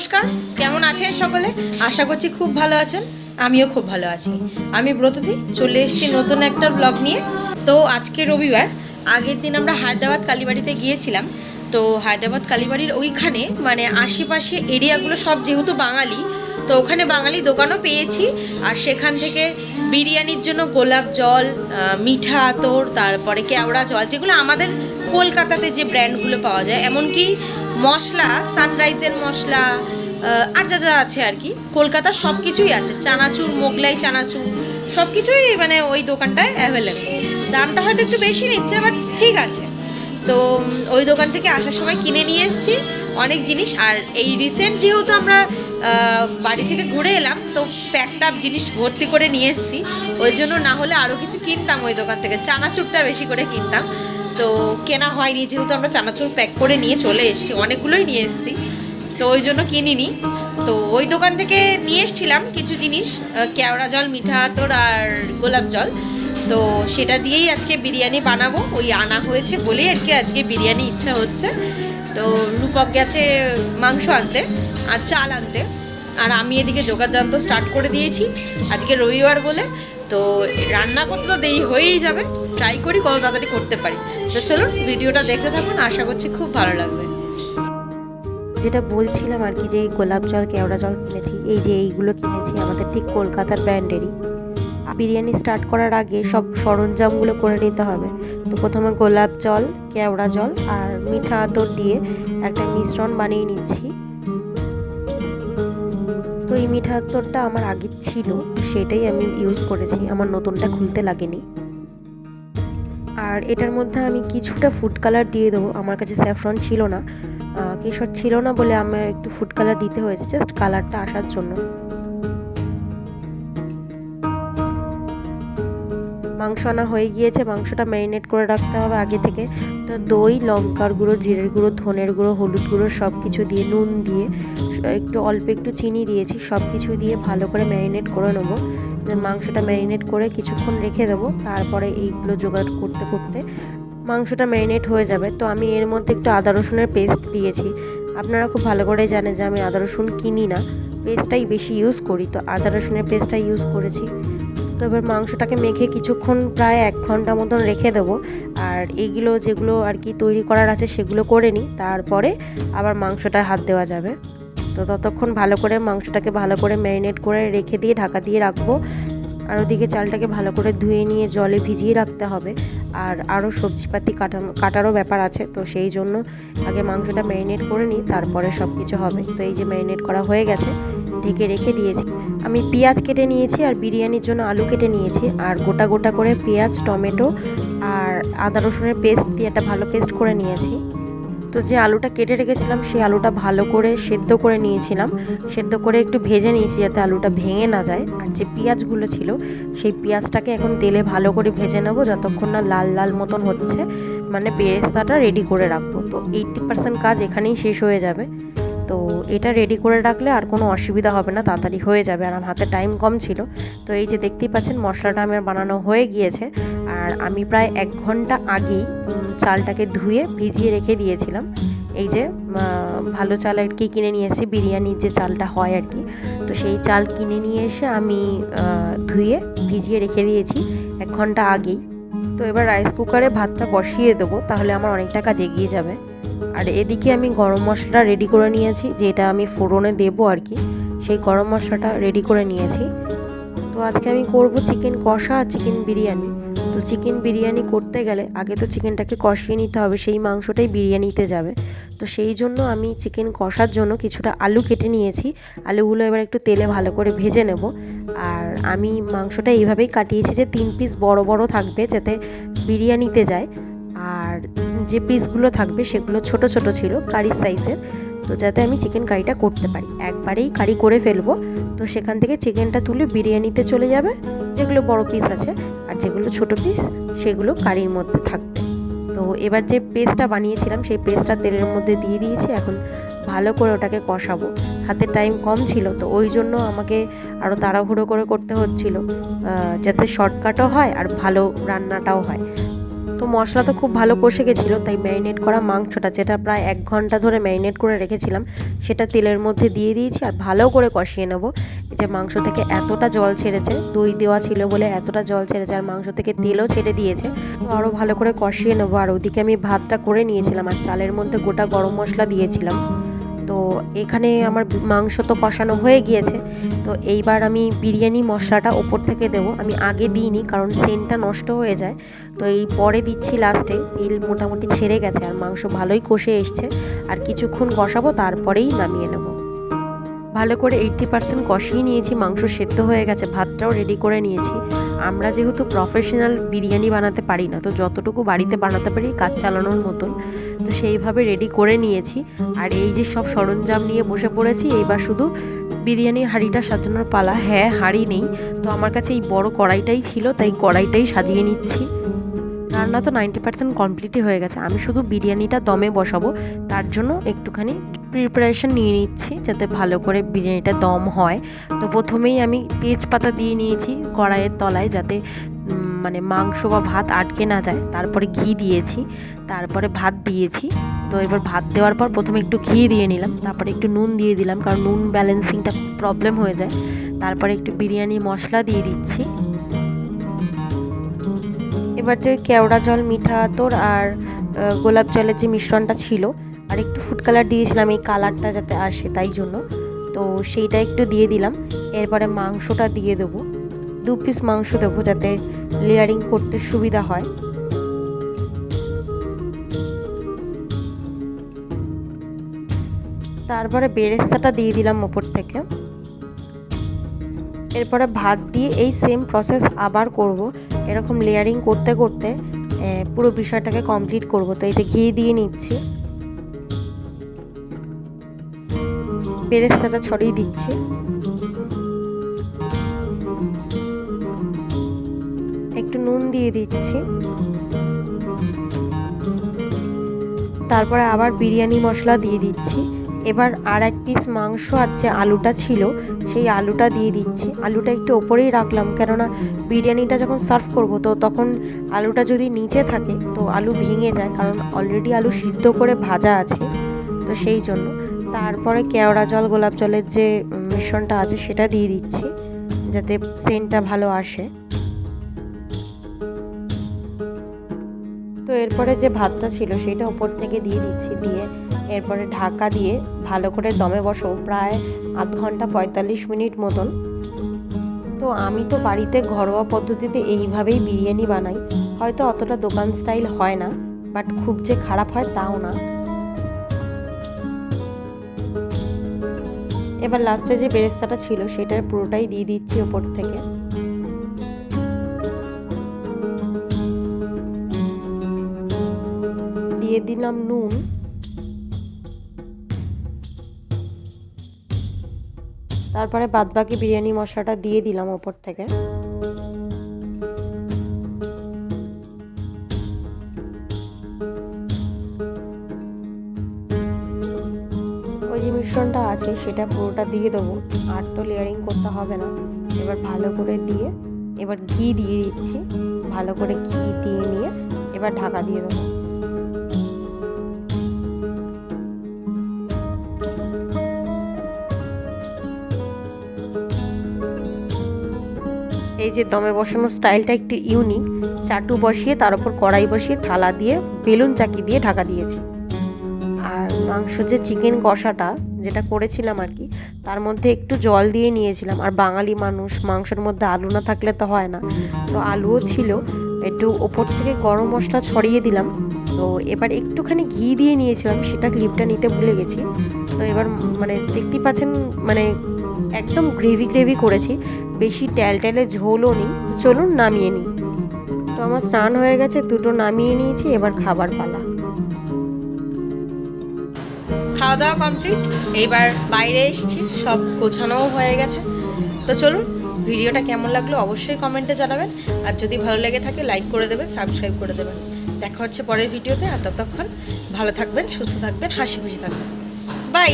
নমস্কার, কেমন আছেন সকলে? আশা করছি খুব ভালো আছেন। আমিও খুব ভালো আছি। আমি ব্রততী চলে এসেছি নতুন একটা ব্লগ নিয়ে। তো আজকে রবিবার, আগের দিন আমরা হায়দ্রাবাদ কালীবাড়িতে গিয়েছিলাম। তো হায়দ্রাবাদ কালীবাড়ির ওইখানে মানে আশেপাশে এরিয়াগুলো সব যেহেতু বাঙালি, তো ওখানে বাঙালি দোকানও পেয়েছি। আর সেখান থেকে বিরিয়ানির জন্য গোলাপ জল, মিঠা আতর, তারপরে কেওড়া জল, যেগুলো আমাদের কলকাতাতে যে ব্র্যান্ডগুলো পাওয়া যায়, এমনকি মশলা, সানরাইজের মশলা, আর যা যা আছে আর কি, কলকাতার সব কিছুই আছে। চানাচুর, মোগলাই চানাচুর, সব কিছুই মানে ওই দোকানটায় অ্যাভেলেবেল। দামটা হয়তো একটু বেশি নিচ্ছে, বাট ঠিক আছে। তো ওই দোকান থেকে আসার সময় কিনে নিয়ে এসেছি অনেক জিনিস। আর এই রিসেন্ট যেহেতু আমরা বাড়ি থেকে ঘুরে এলাম, তো প্যাকটা জিনিস ভর্তি করে নিয়ে এসেছি। ওই জন্য না হলে আরও কিছু কিনতাম ওই দোকান থেকে, চানাচুরটা বেশি করে কিনতাম। তো কেনা হয়নি, যেহেতু আমরা চানাচুর প্যাক করে নিয়ে চলে এসেছি, অনেকগুলোই নিয়ে এসেছি, তো ওই জন্য কিনিনি। তো ওই দোকান থেকে নিয়ে এসেছিলাম কিছু জিনিস, কেওড়া জল, মিঠা আতর আর গোলাপ জল। তো সেটা দিয়েই আজকে বিরিয়ানি বানাবো। ওই আনা হয়েছে বলেই আর কি আজকে বিরিয়ানি ইচ্ছা হচ্ছে। তো রূপক গেছে মাংস আনতে আর চাল আনতে, আর আমি এদিকে যোগাযন্ত্র স্টার্ট করে দিয়েছি আজকে রবিবার বলে। তো রান্না করতে তো দেরি হয়েই যাবে, ট্রাই করি কত তাড়াতাড়ি করতে পারি। তো চলুন ভিডিওটা দেখতে থাকুন, আশা করছি খুব ভালো লাগবে। যেটা বলছিলাম আর কি, যে গোলাপ জল, কেওড়া জল কিনেছি, এই যে এইগুলো কিনেছি আমাদের ঠিক কলকাতার ব্র্যান্ডেরই। বিরিয়ানি স্টার্ট করার আগে সব সরঞ্জামগুলো করে নিতে হবে। তো প্রথমে গোলাপ জল, কেওড়া জল আর মিঠা আতর দিয়ে একটা মিশ্রণ বানিয়ে নিচ্ছি। তো এই মিঠা আতরটা আমার আগে ছিল, সেটাই আমি ইউজ করেছি, আমার নতুনটা খুলতে লাগেনি। আর এটার মধ্যে আমি কিছুটা ফুড কালার দিয়ে দেবো। আমার কাছে স্যাফরন ছিল না, কেশর ছিল না বলে আমার একটু ফুড কালার দিতে হয়েছে, জাস্ট কালারটা আসার জন্য। মাংস আনা হয়ে গিয়েছে, মাংসটা ম্যারিনেট করে রাখতে হবে আগে থেকে। তো দই, লঙ্কার গুঁড়ো, জিরের গুঁড়ো, ধনের গুঁড়ো, হলুদ গুঁড়ো সব কিছু দিয়ে, নুন দিয়ে, একটু অল্প একটু চিনি দিয়েছি, সব কিছু দিয়ে ভালো করে ম্যারিনেট করে নেবো। মাংসটা ম্যারিনেট করে কিছুক্ষণ রেখে দেবো। তারপরে এইগুলো জোগাড় করতে করতে মাংসটা ম্যারিনেট হয়ে যাবে। তো আমি এর মধ্যে একটু আদা রসুনের পেস্ট দিয়েছি। আপনারা খুব ভালো করে জানেন যে আমি আদা রসুন কিনি না, পেস্টটাই বেশি ইউজ করি। তো আদা রসুনের পেস্টটাই ইউজ করেছি। তো এবার মাংসটাকে মেখে কিছুক্ষণ, প্রায় 1 ঘন্টা মতন রেখে দেবো। আর এইগুলো যেগুলো আর কি তৈরি করার আছে সেগুলো করে নিই, তারপরে আবার মাংসটায় হাত দেওয়া যাবে। তো ততক্ষণ ভালো করে মাংসটাকে ভালো করে ম্যারিনেট করে রেখে দিয়ে ঢাকা দিয়ে রাখবো। আর ওদিকে চালটাকে ভালো করে ধুয়ে নিয়ে জলে ভিজিয়ে রাখতে হবে। আর আরও সবজিপাতি কাটারও ব্যাপার আছে, তো সেই জন্য আগে মাংসটা ম্যারিনেট করে নিই, তারপরে সব কিছু হবে। তো এই যে ম্যারিনেট করা হয়ে গেছে, ঢেকে রেখে দিয়েছি। আমি পেঁয়াজ কেটে নিয়েছি আর বিরিয়ানির জন্য আলু কেটে নিয়েছি। আর গোটা গোটা করে পেঁয়াজ, টমেটো আর আদা রসুনের পেস্ট দিয়ে একটা ভালো পেস্ট করে নিয়েছি। তো যে আলুটা কেটে রেখেছিলাম সেই আলুটা ভালো করে সেদ্ধ করে নিয়েছিলাম, সেদ্ধ করে একটু ভেজে নিয়েছি যাতে আলুটা ভেঙে না যায়। আর যে পেঁয়াজগুলো ছিল সেই পেঁয়াজটাকে এখন তেলে ভালো করে ভেজে নেবো, যতক্ষণ না লাল লাল মতন হচ্ছে, মানে বেরেস্তাটা রেডি করে রাখবো। তো 80% কাজ এখানেই শেষ হয়ে যাবে। তো এটা রেডি করে রাখলে আর কোনো অসুবিধা হবে না, তাড়াতাড়ি হয়ে যাবে। আর আমার হাতে টাইম কম ছিল। তো এই যে দেখতেই পাচ্ছেন মশলাটা আমার বানানো হয়ে গিয়েছে। আর আমি প্রায় 1 ঘন্টা আগেই চালটাকে ধুয়ে ভিজিয়ে রেখে দিয়েছিলাম। এই যে ভালো চাল আর কি কিনে নিয়ে এসেছি, বিরিয়ানির যে চালটা হয় আর কি, তো সেই চাল কিনে নিয়ে এসে আমি ধুয়ে ভিজিয়ে রেখে দিয়েছি 1 ঘন্টা আগেই। তো এবার রাইস কুকারে ভাতটা বসিয়ে দেবো, তাহলে আমার অনেকটা কাজ এগিয়ে যাবে। আর এদিকে আমি গরম মশলাটা রেডি করে নিয়েছি, যেটা আমি ফোড়নে দেবো আর কি, সেই গরম মশলাটা রেডি করে নিয়েছি। তো আজকে আমি করব চিকেন কষা আর চিকেন বিরিয়ানি। তো চিকেন বিরিয়ানি করতে গেলে আগে তো চিকেনটাকে কষিয়ে নিতে হবে, সেই মাংসটাই বিরিয়ানিতে যাবে। তো সেই জন্য আমি চিকেন কষার জন্য কিছুটা আলু কেটে নিয়েছি। আলুগুলো এবার একটু তেলে ভালো করে ভেজে নেব। আর আমি মাংসটা এইভাবেই কাটিয়েছি যে 3 পিস বড় বড় থাকবে, যাতে বিরিয়ানিতে যায়। আর যে পিসগুলো থাকবে সেগুলো ছোট ছোট ছিল, কারির সাইজের। তো যাতে আমি চিকেন কারিটা করতে পারি, একবারেই কারি করে ফেলবো। তো সেখান থেকে চিকেনটা তুলে বিরিয়ানিতে চলে যাবে, যেগুলো বড় পিস আছে। আর যেগুলো ছোট পিস সেগুলো কারির মধ্যে থাকবে। তো এবার যে পেস্টটা বানিয়েছিলাম সেই পেস্টটা তেলের মধ্যে দিয়ে দিয়েছি। এখন ভালো করে ওটাকে কষাবো। হাতে টাইম কম ছিল, তো ওই জন্য আমাকে আরও তাড়াহুড়ো করে করতে হচ্ছিল, যাতে শর্টকাটও হয় আর ভালো রান্নাটাও হয়। তো তো মশলা তো খুব ভালো কষে গেছিলো, তাই ম্যারিনেট করা মাংসটা, যেটা প্রায় 1 ঘন্টা ধরে ম্যারিনেট করে রেখেছিলাম, সেটা তেলের মধ্যে দিয়ে দিয়েছি আর ভালো করে কষিয়ে নেব। এই যে মাংস থেকে এতটা জল ছেড়েছে, দই দেওয়া ছিল বলে এতটা জল ছেড়েছে, আর মাংস থেকে তেলও ছেড়ে দিয়েছে। তো আরও ভালো করে কষিয়ে নেবো। আর ওদিকে আমি ভাতটা করে নিয়েছিলাম আর চালের মধ্যে গোটা গরম মশলা দিয়েছিলাম। তো এখানে আমার মাংস তো কষানো হয়ে গিয়েছে। তো এইবার আমি বিরিয়ানি মশলাটা ওপর থেকে দেব। আমি আগে দিইনি, কারণ সেন্টটা নষ্ট হয়ে যায়। তো এই পরে দিচ্ছি লাস্টে। তেল মোটামুটি ছেড়ে গেছে আর মাংস ভালোই কষে এসছে। আর কিছুক্ষণ কষাবো, তারপরেই নামিয়ে নেব। ভালো করে 80% কষিয়ে নিয়েছি, মাংস সেদ্ধ হয়ে গেছে, ভাতটাও রেডি করে নিয়েছি। আমরা যেহেতু প্রফেশনাল বিরিয়ানি বানাতে পারি না, তো যতটুকু বাড়িতে বানাতে পারি কাজ চালানোর মতন, তো সেইভাবে রেডি করে নিয়েছি। আর এই যে সব সরঞ্জাম নিয়ে বসে পড়েছি, এইবার শুধু বিরিয়ানির হাঁড়িটা সাজানোর পালা। হ্যাঁ, হাঁড়ি নেই, তো আমার কাছে এই বড় কড়াইটাই ছিল, তাই কড়াইটাই সাজিয়ে নিচ্ছি। রান্না তো 90% কমপ্লিটই হয়ে গেছে, আমি শুধু বিরিয়ানিটা দমে বসাবো। তার জন্য একটুখানি প্রিপারেশন নিয়ে নিচ্ছি, যাতে ভালো করে বিরিয়ানিটা দম হয়। তো প্রথমেই আমি তেজপাতা দিয়ে নিয়েছি কড়াইয়ের তলায়, যাতে মানে মাংস বা ভাত আটকে না যায়। তারপরে ঘি দিয়েছি, তারপরে ভাত দিয়েছি। তো এবার ভাত দেওয়ার পর প্রথমে একটু ঘি দিয়ে নিলাম, তারপরে একটু নুন দিয়ে দিলাম, কারণ নুন ব্যালেন্সিংটা প্রবলেম হয়ে যায়। তারপরে একটু বিরিয়ানি মশলা দিয়ে দিচ্ছি। এবার যে কেওড়া জল, মিঠা আতর আর গোলাপ জলের যে মিশ্রণটা ছিল, আর একটু ফুড কালার দিয়েছিলাম এই কালারটা যাতে আসে, তাই জন্য। তো সেইটা একটু দিয়ে দিলাম। এরপরে মাংসটা দিয়ে দেবো, 2 পিস মাংস দেবো, যাতে লেয়ারিং করতে সুবিধা হয়। তারপরে বেরেস্তাটা দিয়ে দিলাম ওপর থেকে। এরপরে ভাত দিয়ে এই সেম প্রসেস আবার করব, এরকম লেয়ারিং করতে করতে পুরো বিষয়টাকে কমপ্লিট করব। তো এই যে ঘি দিয়ে নিচ্ছি, বেরেস্তাটা ছড়িয়ে দিচ্ছি, একটু নুন দিয়ে দিচ্ছি, তারপরে আবার বিরিয়ানি মশলা দিয়ে দিচ্ছি। এবার আর 1 পিস মাংস আর যে আলুটা ছিল, সেই আলুটা দিয়ে দিচ্ছি। আলুটা একটু ওপরেই রাখলাম, কেননা বিরিয়ানিটা যখন সার্ভ করব, তো তখন আলুটা যদি নিচে থাকে তো আলু ভেঙে যায়, কারণ অলরেডি আলু সিদ্ধ করে ভাজা আছে, তো সেই জন্য। তারপরে কেওড়া জল, গোলাপ জলের যে মিশ্রণটা আছে সেটা দিয়ে দিচ্ছি, যাতে সেন্টটা ভালো আসে। তো এরপরে যে ভাতটা ছিল সেটা উপর থেকে দিয়ে দিচ্ছি, দিয়ে এরপরে ঢাকা দিয়ে ভালো করে দমে বসাবো, প্রায় আধ ঘন্টা 45 মিনিট মতন। তো আমি তো বাড়িতে ঘরোয়া পদ্ধতিতে এইভাবেই বিরিয়ানি বানাই, হয়তো অতটা দোকান স্টাইল হয় না, বাট খুব যে খারাপ হয় তাও না। এবার লাস্টে যে বেরেস্তাটা ছিল সেটা পুরোটাই দিয়ে দিচ্ছি ওপর থেকে। দিয়ে দিলাম নুন, তারপরে বাদবাকি বিরিয়ানি মশলাটা দিয়ে দিলাম ওপর থেকে। ওই যে মিশ্রণটা আছে সেটা পুরোটা দিয়ে দেবো, আর তো লেয়ারিং করতে হবে না। এবার ভালো করে দিয়ে এবার ঘি দিয়ে দিচ্ছি, ভালো করে ঘি দিয়ে নিয়ে এবার ঢাকা দিয়ে দেবো। এই যে দমে বসানোর স্টাইলটা একটু ইউনিক, চাটু বসিয়ে তার উপর কড়াই বসিয়ে থালা দিয়ে বেলুন চাকি দিয়ে ঢাকা দিয়েছি। আর মাংস যে চিকেন কষাটা যেটা করেছিলাম আর কি, তার মধ্যে একটু জল দিয়ে নিয়েছিলাম। আর বাঙালি মানুষ, মাংসের মধ্যে আলু না থাকলে তো হয় না, তো আলুও ছিল। একটু ওপর থেকে গরম মশলা ছড়িয়ে দিলাম। তো এবার একটুখানি ঘি দিয়ে নিয়েছিলাম, সেটা ক্লিপটা নিতে ভুলে গেছি। তো এবার মানে দেখতেই পাচ্ছেন, মানে একদম গ্রেভি গ্রেভি করেছি, বেশি ট্যালট্যালে ঝোলও নেই। চলুন নামিয়ে নিই। তো আমার স্নান হয়ে গেছে, দুটো নামিয়ে নিয়েছি, এবার খাবার পালা। খাওয়া দাওয়া কমপ্লিট, এইবার বাইরে এসেছি, সব গোছানোও হয়ে গেছে। তো চলুন, ভিডিওটা কেমন লাগলো অবশ্যই কমেন্টে জানাবেন, আর যদি ভালো লেগে থাকে লাইক করে দেবেন, সাবস্ক্রাইব করে দেবেন। দেখা হচ্ছে পরের ভিডিওতে, আর ততক্ষণ ভালো থাকবেন, সুস্থ থাকবেন, হাসি খুশি থাকবেন। বাই।